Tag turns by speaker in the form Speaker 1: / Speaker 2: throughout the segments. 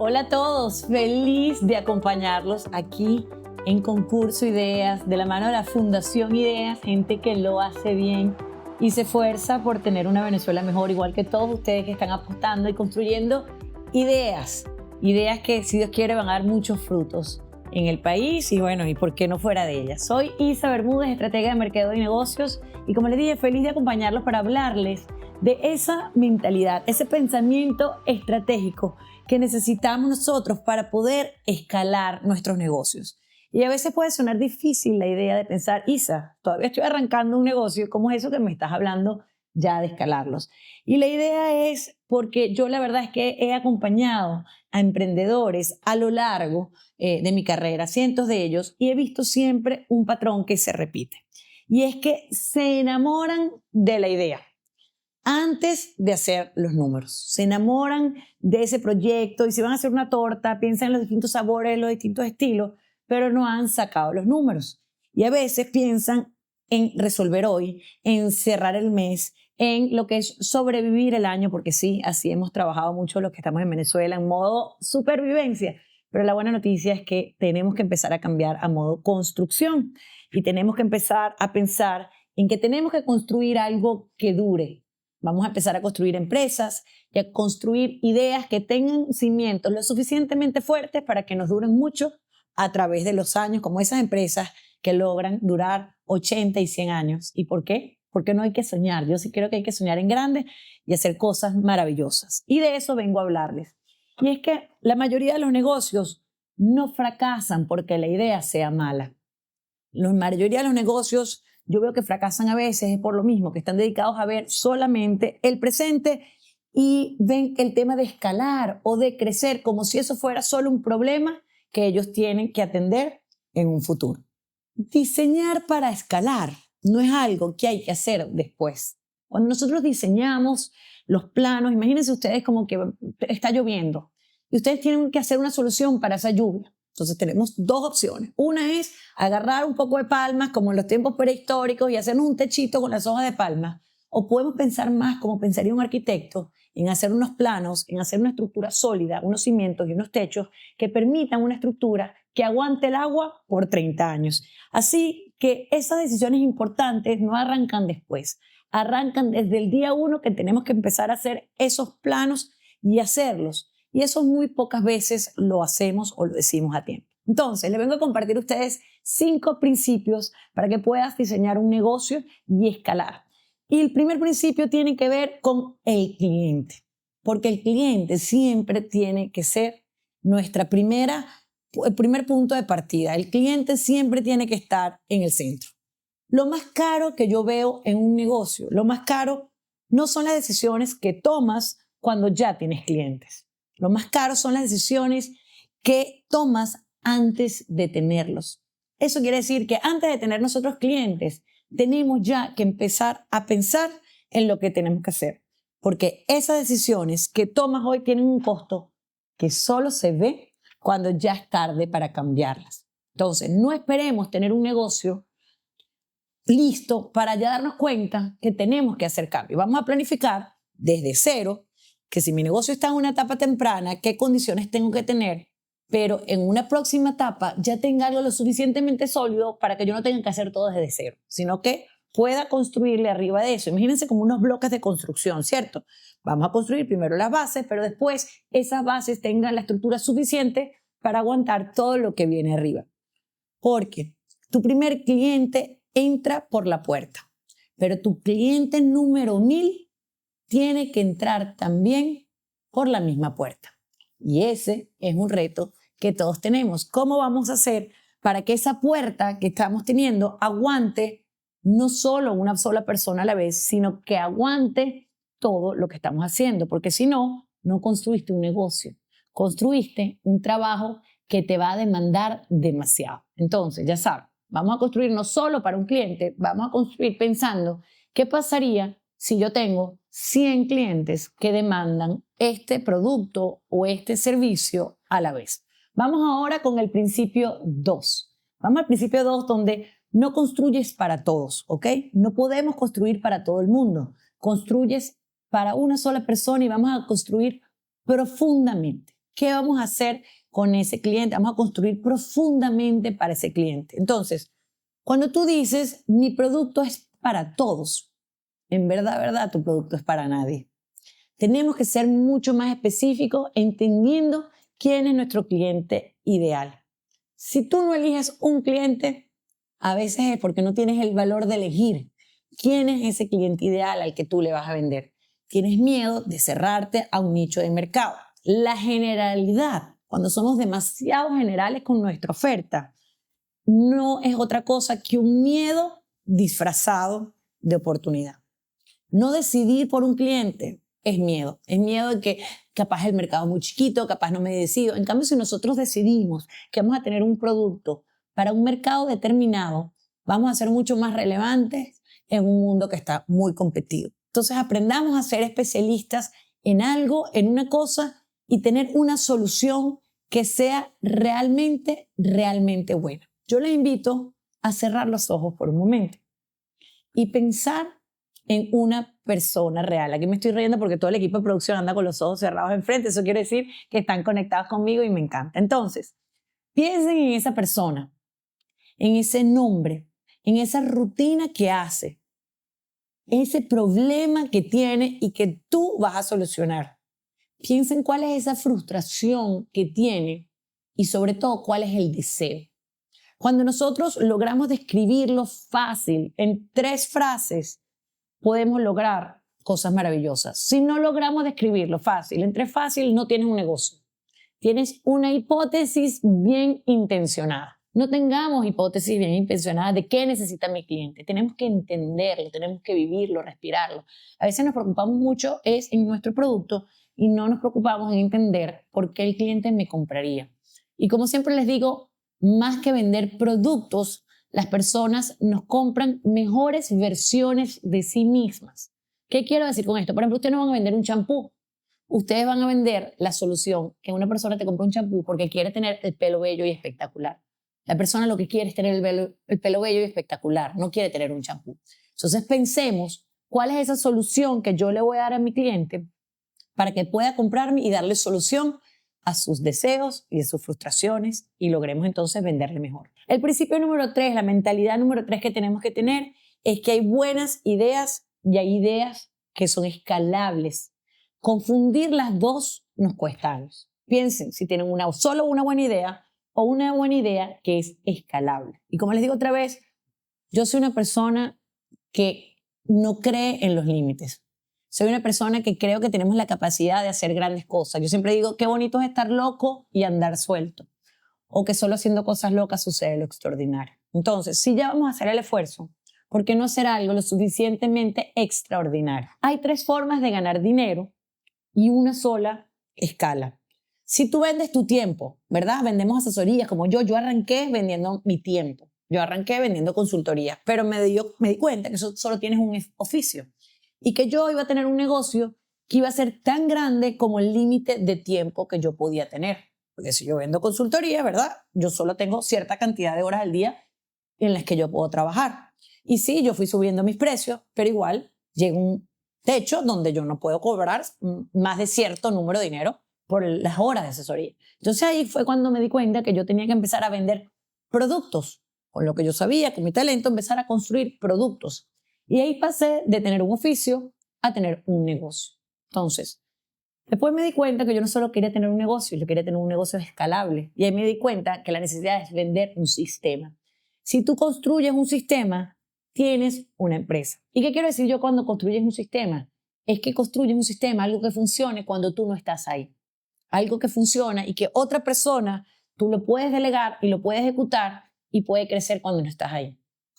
Speaker 1: Hola a todos, feliz de acompañarlos aquí en Concurso Ideas, de la mano de la Fundación Ideas, gente que lo hace bien y se esfuerza por tener una Venezuela mejor, igual que todos ustedes que están apostando y construyendo ideas que, si Dios quiere, van a dar muchos frutos en el país y bueno, y por qué no fuera de ellas. Soy Isa Bermúdez, estratega de mercado y negocios, y como les dije, feliz de acompañarlos para hablarles de esa mentalidad, ese pensamiento estratégico que necesitamos nosotros para poder escalar nuestros negocios. Y a veces puede sonar difícil la idea de pensar, Isa, todavía estoy arrancando un negocio, ¿cómo es eso que me estás hablando ya de escalarlos? Y la idea es porque yo la verdad es que he acompañado a emprendedores a lo largo de mi carrera, cientos de ellos, y he visto siempre un patrón que se repite. Y es que se enamoran de la idea antes de hacer los números. Se enamoran de ese proyecto y si van a hacer una torta, piensan en los distintos sabores, los distintos estilos, pero no han sacado los números. Y a veces piensan en resolver hoy, en cerrar el mes, en lo que es sobrevivir el año, porque sí, así hemos trabajado mucho los que estamos en Venezuela en modo supervivencia. Pero la buena noticia es que tenemos que empezar a cambiar a modo construcción y tenemos que empezar a pensar en que tenemos que construir algo que dure. Vamos a empezar a construir empresas y a construir ideas que tengan cimientos lo suficientemente fuertes para que nos duren mucho a través de los años, como esas empresas que logran durar 80 y 100 años. ¿Y por qué? Porque no hay que soñar. Yo sí creo que hay que soñar en grande y hacer cosas maravillosas. Y de eso vengo a hablarles. Y es que la mayoría de los negocios no fracasan porque la idea sea mala. La mayoría de los negocios yo veo que fracasan a veces es por lo mismo, que están dedicados a ver solamente el presente y ven el tema de escalar o de crecer como si eso fuera solo un problema que ellos tienen que atender en un futuro. Diseñar para escalar no es algo que hay que hacer después. Cuando nosotros diseñamos los planos, imagínense ustedes como que está lloviendo y ustedes tienen que hacer una solución para esa lluvia. Entonces tenemos dos opciones. Una es agarrar un poco de palmas como en los tiempos prehistóricos y hacernos un techito con las hojas de palma. O podemos pensar más como pensaría un arquitecto en hacer unos planos, en hacer una estructura sólida, unos cimientos y unos techos que permitan una estructura que aguante el agua por 30 años. Así que esas decisiones importantes no arrancan después, arrancan desde el día uno que tenemos que empezar a hacer esos planos y hacerlos. Y eso muy pocas veces lo hacemos o lo decimos a tiempo. Entonces, les vengo a compartir a ustedes 5 principios para que puedas diseñar un negocio y escalar. Y el primer principio tiene que ver con el cliente, porque el cliente siempre tiene que ser el primer punto de partida. El cliente siempre tiene que estar en el centro. Lo más caro que yo veo en un negocio, lo más caro no son las decisiones que tomas cuando ya tienes clientes. Lo más caro son las decisiones que tomas antes de tenerlos. Eso quiere decir que antes de tener nosotros clientes, tenemos ya que empezar a pensar en lo que tenemos que hacer. Porque esas decisiones que tomas hoy tienen un costo que solo se ve cuando ya es tarde para cambiarlas. Entonces, no esperemos tener un negocio listo para ya darnos cuenta que tenemos que hacer cambios. Vamos a planificar desde cero que si mi negocio está en una etapa temprana, qué condiciones tengo que tener, pero en una próxima etapa ya tenga algo lo suficientemente sólido para que yo no tenga que hacer todo desde cero, sino que pueda construirle arriba de eso. Imagínense como unos bloques de construcción, ¿cierto? Vamos a construir primero las bases, pero después esas bases tengan la estructura suficiente para aguantar todo lo que viene arriba. Porque tu primer cliente entra por la puerta, pero tu cliente número 1000 tiene que entrar también por la misma puerta. Y ese es un reto que todos tenemos. ¿Cómo vamos a hacer para que esa puerta que estamos teniendo aguante no solo una sola persona a la vez, sino que aguante todo lo que estamos haciendo? Porque si no, no construiste un negocio, construiste un trabajo que te va a demandar demasiado. Entonces, ya sabes, vamos a construir no solo para un cliente, vamos a construir pensando qué pasaría si yo tengo 100 clientes que demandan este producto o este servicio a la vez. Vamos ahora con el principio 2. Vamos al principio 2 donde no construyes para todos, ¿ok? No podemos construir para todo el mundo. Construyes para una sola persona y vamos a construir profundamente. ¿Qué vamos a hacer con ese cliente? Vamos a construir profundamente para ese cliente. Entonces, cuando tú dices, mi producto es para todos, en verdad, tu producto es para nadie. Tenemos que ser mucho más específicos entendiendo quién es nuestro cliente ideal. Si tú no eliges un cliente, a veces es porque no tienes el valor de elegir quién es ese cliente ideal al que tú le vas a vender. Tienes miedo de cerrarte a un nicho de mercado. La generalidad, cuando somos demasiado generales con nuestra oferta, no es otra cosa que un miedo disfrazado de oportunidad. No decidir por un cliente es miedo de que capaz el mercado es muy chiquito, capaz no me decido. En cambio, si nosotros decidimos que vamos a tener un producto para un mercado determinado, vamos a ser mucho más relevantes en un mundo que está muy competido. Entonces, aprendamos a ser especialistas en algo, en una cosa, y tener una solución que sea realmente buena. Yo les invito a cerrar los ojos por un momento y pensar en una persona real. Aquí me estoy riendo porque todo el equipo de producción anda con los ojos cerrados enfrente. Eso quiere decir que están conectados conmigo y me encanta. Entonces, piensen en esa persona, en ese nombre, en esa rutina que hace, ese problema que tiene y que tú vas a solucionar. Piensen cuál es esa frustración que tiene y sobre todo cuál es el deseo. Cuando nosotros logramos describirlo fácil en 3 frases, podemos lograr cosas maravillosas. Si no logramos describirlo fácil, entre fácil no tienes un negocio. Tienes una hipótesis bien intencionada. No tengamos hipótesis bien intencionadas de qué necesita mi cliente. Tenemos que entenderlo, tenemos que vivirlo, respirarlo. A veces nos preocupamos mucho es en nuestro producto y no nos preocupamos en entender por qué el cliente me compraría. Y como siempre les digo, más que vender productos, las personas nos compran mejores versiones de sí mismas. ¿Qué quiero decir con esto? Por ejemplo, ustedes no van a vender un champú. Ustedes van a vender la solución que una persona te compra un champú porque quiere tener el pelo bello y espectacular. La persona lo que quiere es tener el pelo bello y espectacular, no quiere tener un champú. Entonces pensemos cuál es esa solución que yo le voy a dar a mi cliente para que pueda comprarme y darle solución a sus deseos y a sus frustraciones y logremos entonces venderle mejor. El principio número 3, la mentalidad número 3 que tenemos que tener es que hay buenas ideas y hay ideas que son escalables. Confundir las dos nos cuesta años. Piensen si tienen solo una buena idea o una buena idea que es escalable. Y como les digo otra vez, yo soy una persona que no cree en los límites. Soy una persona que creo que tenemos la capacidad de hacer grandes cosas. Yo siempre digo, qué bonito es estar loco y andar suelto. O que solo haciendo cosas locas sucede lo extraordinario. Entonces, si ya vamos a hacer el esfuerzo, ¿por qué no hacer algo lo suficientemente extraordinario? Hay 3 formas de ganar dinero y una sola escala. Si tú vendes tu tiempo, ¿verdad? Vendemos asesorías como yo arranqué vendiendo mi tiempo. Yo arranqué vendiendo consultorías, pero me di cuenta que eso solo tienes un oficio y que yo iba a tener un negocio que iba a ser tan grande como el límite de tiempo que yo podía tener. Porque si yo vendo consultoría, ¿verdad? Yo solo tengo cierta cantidad de horas al día en las que yo puedo trabajar. Y sí, yo fui subiendo mis precios, pero igual llega un techo donde yo no puedo cobrar más de cierto número de dinero por las horas de asesoría. Entonces ahí fue cuando me di cuenta que yo tenía que empezar a vender productos. Con lo que yo sabía, con mi talento, empezar a construir productos. Y ahí pasé de tener un oficio a tener un negocio. Entonces, después me di cuenta que yo no solo quería tener un negocio, yo quería tener un negocio escalable. Y ahí me di cuenta que la necesidad es vender un sistema. Si tú construyes un sistema, tienes una empresa. ¿Y qué quiero decir yo cuando construyes un sistema? Es que construyes un sistema, algo que funcione cuando tú no estás ahí. Algo que funciona y que otra persona tú lo puedes delegar y lo puedes ejecutar y puede crecer cuando no estás ahí.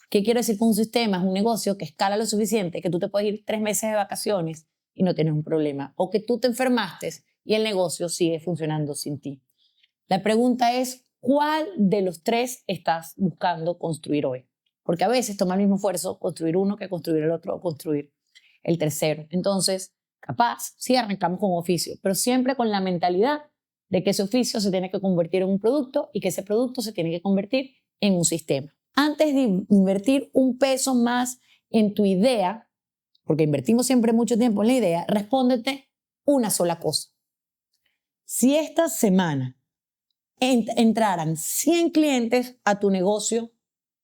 Speaker 1: ¿Qué quiero decir con un sistema? Es un negocio que escala lo suficiente que tú te puedes ir 3 meses de vacaciones y no tienes un problema. O que tú te enfermaste y el negocio sigue funcionando sin ti. La pregunta es, ¿cuál de los 3 estás buscando construir hoy? Porque a veces toma el mismo esfuerzo construir uno que construir el otro o construir el tercero. Entonces, capaz, sí arrancamos con un oficio, pero siempre con la mentalidad de que ese oficio se tiene que convertir en un producto y que ese producto se tiene que convertir en un sistema. Antes de invertir un peso más en tu idea, porque invertimos siempre mucho tiempo en la idea, respóndete una sola cosa. Si esta semana entraran 100 clientes a tu negocio,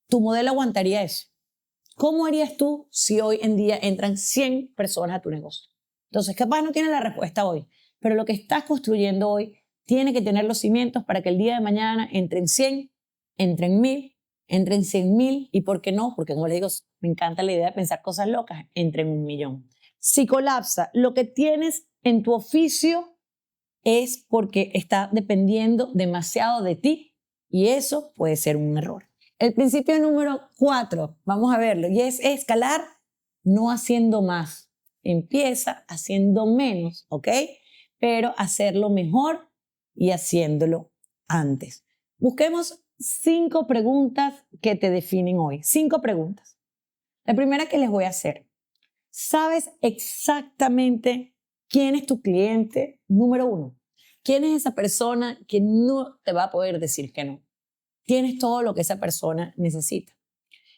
Speaker 1: ¿tu modelo aguantaría eso? ¿Cómo harías tú si hoy en día entran 100 personas a tu negocio? Entonces, capaz no tienes la respuesta hoy, pero lo que estás construyendo hoy tiene que tener los cimientos para que el día de mañana entren 100, entren 1000, entren 100.000 y, ¿por qué no? Porque, como les digo, me encanta la idea de pensar cosas locas, entren 1.000.000. Si colapsa lo que tienes en tu oficio, es porque está dependiendo demasiado de ti y eso puede ser un error. El principio número 4, vamos a verlo, y es escalar no haciendo más. Empieza haciendo menos, ¿ok? Pero hacerlo mejor y haciéndolo antes. Busquemos 5 preguntas que te definen hoy. 5 preguntas. La primera que les voy a hacer. ¿Sabes exactamente quién es tu cliente número 1? ¿Quién es esa persona que no te va a poder decir que no? Tienes todo lo que esa persona necesita.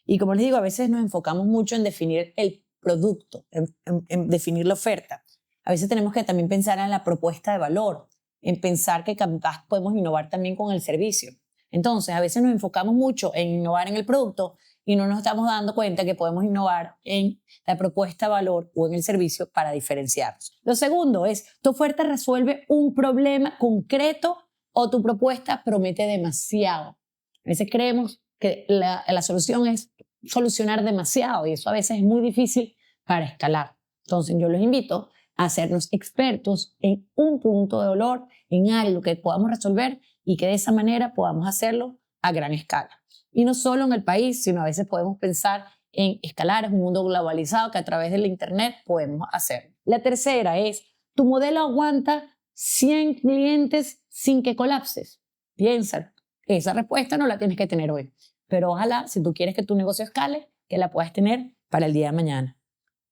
Speaker 1: Y como les digo, a veces nos enfocamos mucho en definir el producto, en definir la oferta. A veces tenemos que también pensar en la propuesta de valor, en pensar que capaz podemos innovar también con el servicio. Entonces, a veces nos enfocamos mucho en innovar en el producto y no nos estamos dando cuenta que podemos innovar en la propuesta de valor o en el servicio para diferenciarnos. Lo segundo es, ¿tu oferta resuelve un problema concreto o tu propuesta promete demasiado? A veces creemos que la solución es solucionar demasiado y eso a veces es muy difícil para escalar. Entonces yo los invito a hacernos expertos en un punto de dolor, en algo que podamos resolver y que de esa manera podamos hacerlo a gran escala. Y no solo en el país, sino a veces podemos pensar en escalar, es un mundo globalizado que a través del internet podemos hacer. La tercera es, ¿tu modelo aguanta 100 clientes sin que colapses? Piénsalo. Esa respuesta no la tienes que tener hoy, pero ojalá, si tú quieres que tu negocio escale, que la puedas tener para el día de mañana.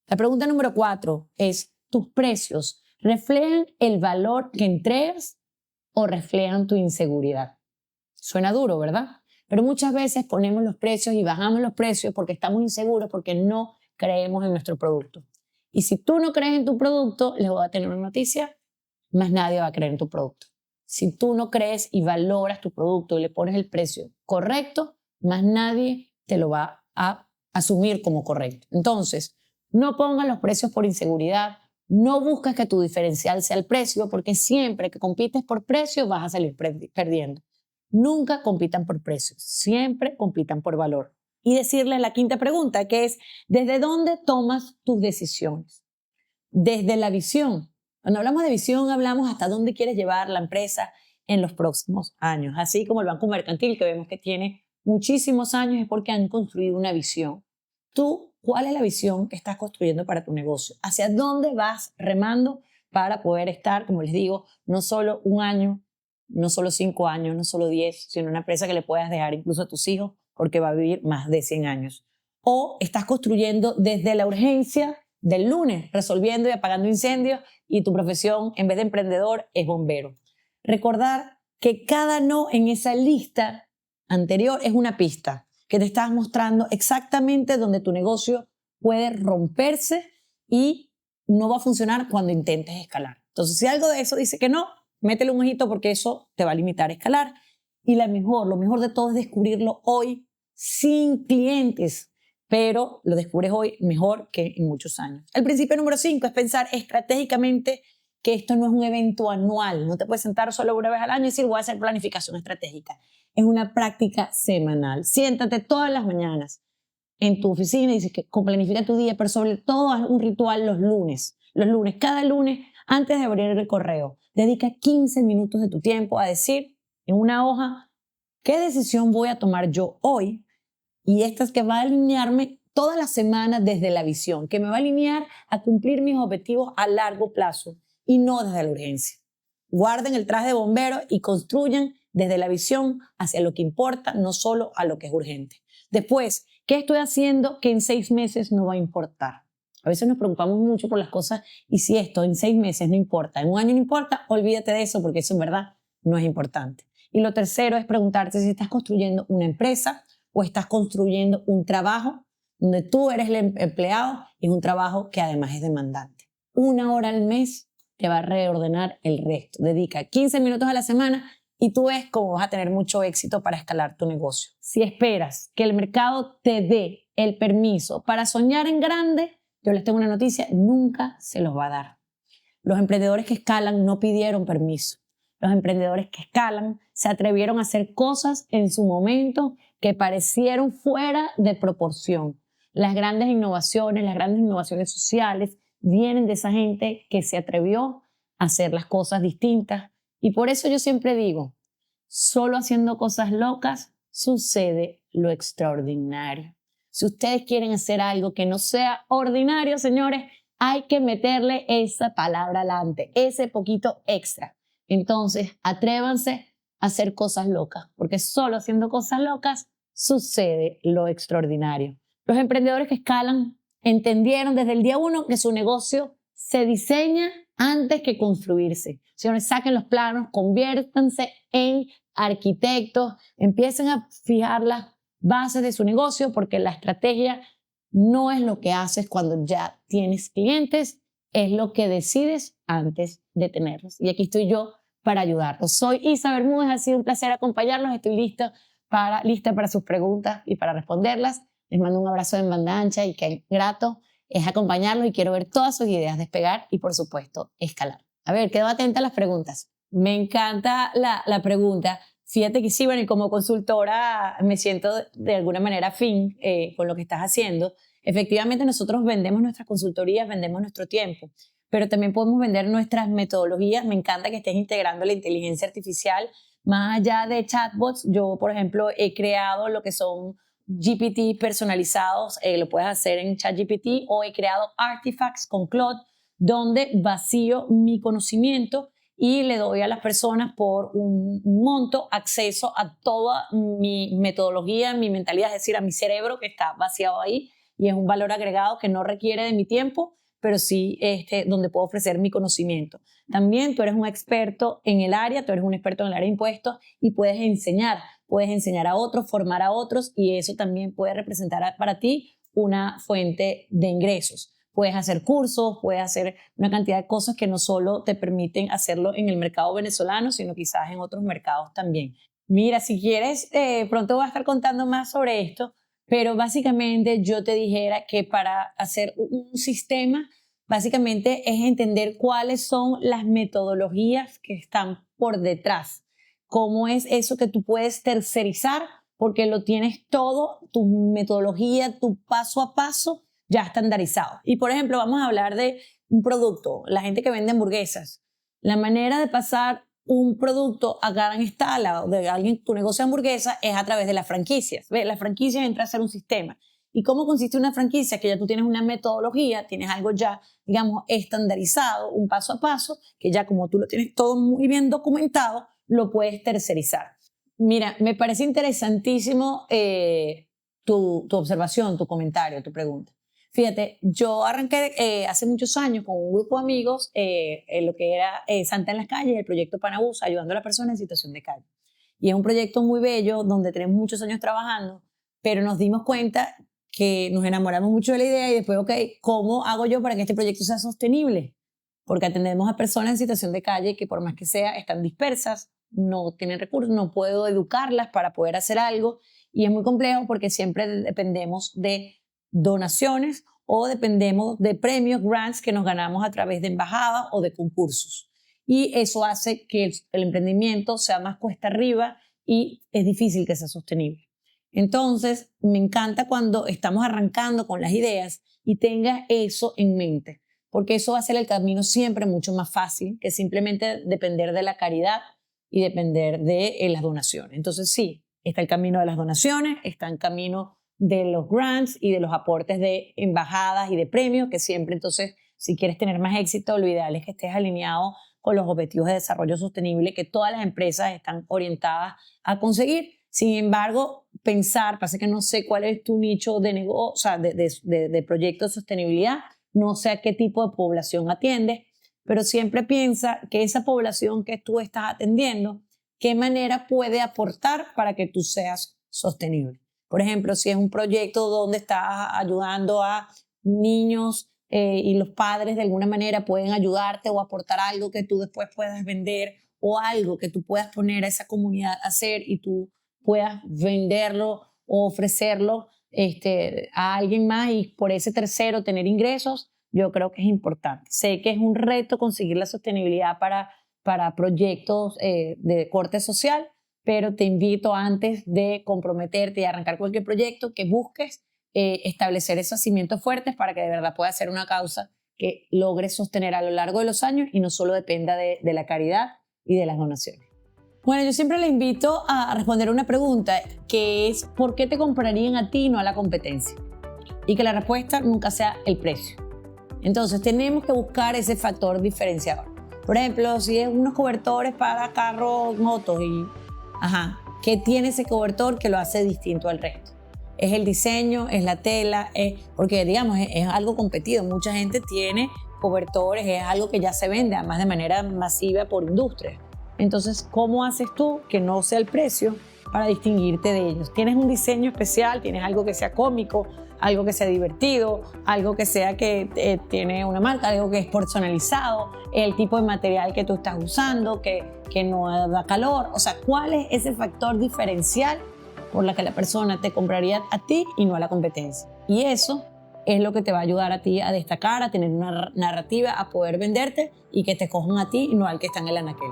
Speaker 1: La pregunta número 4 es, ¿tus precios reflejan el valor que entregas o reflejan tu inseguridad? Suena duro, ¿verdad? Pero muchas veces ponemos los precios y bajamos los precios porque estamos inseguros, porque no creemos en nuestro producto. Y si tú no crees en tu producto, les voy a tener una noticia, más nadie va a creer en tu producto. Si tú no crees y valoras tu producto y le pones el precio correcto, más nadie te lo va a asumir como correcto. Entonces, no pongas los precios por inseguridad, no busques que tu diferencial sea el precio, porque siempre que compites por precio vas a salir perdiendo. Nunca compitan por precios, siempre compitan por valor. Y decirle la quinta pregunta, que es, ¿desde dónde tomas tus decisiones? Desde la visión. Cuando hablamos de visión, hablamos hasta dónde quieres llevar la empresa en los próximos años. Así como el Banco Mercantil, que vemos que tiene muchísimos años, es porque han construido una visión. Tú, ¿cuál es la visión que estás construyendo para tu negocio? ¿Hacia dónde vas remando para poder estar, como les digo, no solo un año, no solo 5 años, no solo 10, sino una empresa que le puedas dejar incluso a tus hijos porque va a vivir más de 100 años? ¿O estás construyendo desde la urgencia del lunes, resolviendo y apagando incendios, y tu profesión en vez de emprendedor es bombero? Recordar que cada no en esa lista anterior es una pista que te estás mostrando exactamente donde tu negocio puede romperse y no va a funcionar cuando intentes escalar. Entonces, si algo de eso dice que no, métele un ojito porque eso te va a limitar a escalar. Y lo mejor de todo es descubrirlo hoy sin clientes, pero lo descubres hoy mejor que en muchos años. El principio número 5 es pensar estratégicamente que esto no es un evento anual. No te puedes sentar solo una vez al año y decir voy a hacer planificación estratégica. Es una práctica semanal. Siéntate todas las mañanas en tu oficina y dices que planifica tu día, pero sobre todo haz un ritual los lunes. Los lunes, cada lunes, antes de abrir el correo, dedica 15 minutos de tu tiempo a decir en una hoja qué decisión voy a tomar yo hoy. Y esta es que va a alinearme toda la semana desde la visión, que me va a alinear a cumplir mis objetivos a largo plazo y no desde la urgencia. Guarden el traje de bombero y construyan desde la visión hacia lo que importa, no solo a lo que es urgente. Después, ¿qué estoy haciendo que en 6 meses no va a importar? A veces nos preocupamos mucho por las cosas y si esto en 6 meses no importa, en un año no importa, olvídate de eso porque eso en verdad no es importante. Y lo tercero es preguntarte si estás construyendo una empresa o estás construyendo un trabajo donde tú eres el empleado y un trabajo que además es demandante. 1 hora al mes te va a reordenar el resto. Dedica 15 minutos a la semana y tú ves cómo vas a tener mucho éxito para escalar tu negocio. Si esperas que el mercado te dé el permiso para soñar en grande, yo les tengo una noticia, nunca se los va a dar. Los emprendedores que escalan no pidieron permiso. Los emprendedores que escalan se atrevieron a hacer cosas en su momento que parecieron fuera de proporción. Las grandes innovaciones sociales vienen de esa gente que se atrevió a hacer las cosas distintas. Y por eso yo siempre digo, solo haciendo cosas locas sucede lo extraordinario. Si ustedes quieren hacer algo que no sea ordinario, señores, hay que meterle esa palabra adelante, ese poquito extra. Entonces, atrévanse a hacer cosas locas, porque solo haciendo cosas locas sucede lo extraordinario. Los emprendedores que escalan entendieron desde el día 1 que su negocio se diseña antes que construirse. Señores, saquen los planos, conviértanse en arquitectos, empiecen a fijar las bases de su negocio, porque la estrategia no es lo que haces cuando ya tienes clientes, es lo que decides antes de tenerlos. Y aquí estoy yo para ayudarlos. Soy Isa Bermúdez, ha sido un placer acompañarlos. Estoy lista para sus preguntas y para responderlas. Les mando un abrazo en banda ancha y qué grato es acompañarlos y quiero ver todas sus ideas despegar y, por supuesto, escalar. A ver, quedo atenta a las preguntas. Me encanta la pregunta. Fíjate que sí, bueno, y como consultora me siento de alguna manera afín con lo que estás haciendo. Efectivamente, nosotros vendemos nuestras consultorías, vendemos nuestro tiempo, pero también podemos vender nuestras metodologías. Me encanta que estés integrando la inteligencia artificial. Más allá de chatbots, yo, por ejemplo, he creado lo que son GPT personalizados, lo puedes hacer en ChatGPT, o he creado artifacts con Claude, donde vacío mi conocimiento y le doy a las personas por un monto acceso a toda mi metodología, mi mentalidad, es decir, a mi cerebro que está vaciado ahí, y es un valor agregado que no requiere de mi tiempo, pero sí donde puedo ofrecer mi conocimiento. También tú eres un experto en el área, tú eres un experto en el área de impuestos y puedes enseñar a otros, formar a otros, y eso también puede representar para ti una fuente de ingresos. Puedes hacer cursos, puedes hacer una cantidad de cosas que no solo te permiten hacerlo en el mercado venezolano, sino quizás en otros mercados también. Mira, si quieres, pronto voy a estar contando más sobre esto, pero básicamente yo te dijera que para hacer un sistema, básicamente es entender cuáles son las metodologías que están por detrás. Cómo es eso que tú puedes tercerizar, porque lo tienes todo, tu metodología, tu paso a paso, ya estandarizado. Y por ejemplo, vamos a hablar de un producto, la gente que vende hamburguesas. La manera de pasar un producto a gran escala o de alguien tu negocio de hamburguesa es a través de las franquicias. ¿Ves? Las franquicias entra a ser un sistema. ¿Y cómo consiste una franquicia? Que ya tú tienes una metodología, tienes algo ya, digamos, estandarizado, un paso a paso, que ya como tú lo tienes todo muy bien documentado, lo puedes tercerizar. Mira, me parece interesantísimo tu observación, tu comentario, tu pregunta. Fíjate, yo arranqué hace muchos años con un grupo de amigos en lo que era Santa en las Calles, el proyecto Panabús, ayudando a las personas en situación de calle. Y es un proyecto muy bello donde tenemos muchos años trabajando, pero nos dimos cuenta que nos enamoramos mucho de la idea y después, ok, ¿cómo hago yo para que este proyecto sea sostenible? Porque atendemos a personas en situación de calle que por más que sea están dispersas, no tienen recursos, no puedo educarlas para poder hacer algo, y es muy complejo porque siempre dependemos de donaciones o dependemos de premios, grants que nos ganamos a través de embajadas o de concursos. Y eso hace que el emprendimiento sea más cuesta arriba y es difícil que sea sostenible. Entonces, me encanta cuando estamos arrancando con las ideas y tengas eso en mente, porque eso va a hacer el camino siempre mucho más fácil que simplemente depender de la caridad y depender de las donaciones. Entonces, sí, está el camino de las donaciones, está el camino de los grants y de los aportes de embajadas y de premios, que siempre, entonces, si quieres tener más éxito, lo ideal es que estés alineado con los objetivos de desarrollo sostenible que todas las empresas están orientadas a conseguir. Sin embargo, pasa que no sé cuál es tu nicho de negocio, o sea, de proyecto de sostenibilidad, no sé a qué tipo de población atiendes, pero siempre piensa que esa población que tú estás atendiendo, qué manera puede aportar para que tú seas sostenible. Por ejemplo, si es un proyecto donde estás ayudando a niños y los padres de alguna manera pueden ayudarte o aportar algo que tú después puedas vender o algo que tú puedas poner a esa comunidad a hacer y tú puedas venderlo o ofrecerlo a alguien más y por ese tercero tener ingresos, yo creo que es importante. Sé que es un reto conseguir la sostenibilidad para proyectos de corte social, pero te invito antes de comprometerte y arrancar cualquier proyecto que busques establecer esos cimientos fuertes para que de verdad pueda ser una causa que logre sostener a lo largo de los años y no solo dependa de la caridad y de las donaciones. Bueno, yo siempre le invito a responder una pregunta que es ¿por qué te comprarían a ti y no a la competencia? Y que la respuesta nunca sea el precio. Entonces tenemos que buscar ese factor diferenciador. Por ejemplo, si es unos cobertores para carros, motos ¿qué tiene ese cobertor que lo hace distinto al resto? Es el diseño, es la tela, porque digamos es algo competido. Mucha gente tiene cobertores, es algo que ya se vende además de manera masiva por industria. Entonces, ¿cómo haces tú que no sea el precio para distinguirte de ellos? ¿Tienes un diseño especial? ¿Tienes algo que sea cómico? ¿Algo que sea divertido? ¿Algo que sea que tiene una marca? ¿Algo que es personalizado? ¿El tipo de material que tú estás usando? ¿Que no da calor? O sea, ¿cuál es ese factor diferencial por la que la persona te compraría a ti y no a la competencia? Y eso es lo que te va a ayudar a ti a destacar, a tener una narrativa, a poder venderte y que te cojan a ti y no al que está en el anaquel.